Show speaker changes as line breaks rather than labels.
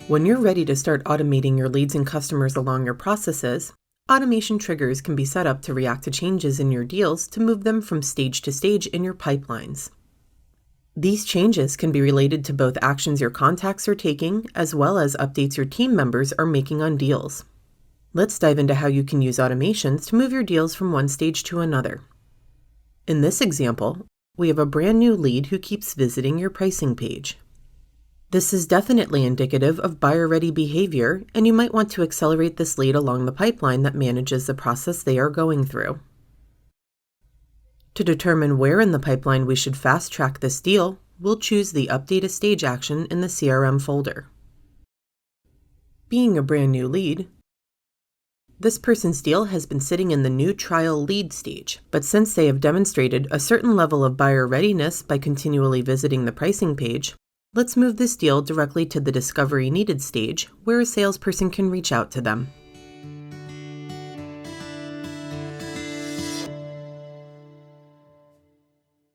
When you're ready to start automating your leads and customers along your processes, automation triggers can be set up to react to changes in your deals to move them from stage to stage in your pipelines. These changes can be related to both actions your contacts are taking as well as updates your team members are making on deals. Let's dive into how you can use automations to move your deals from one stage to another. In this example, we have a brand new lead who keeps visiting your pricing page. This is definitely indicative of buyer-ready behavior, and you might want to accelerate this lead along the pipeline that manages the process they are going through. To determine where in the pipeline we should fast-track this deal, we'll choose the Update a Stage action in the CRM folder. Being a brand new lead, this person's deal has been sitting in the new trial lead stage, but since they have demonstrated a certain level of buyer readiness by continually visiting the pricing page, let's move this deal directly to the discovery needed stage where a salesperson can reach out to them.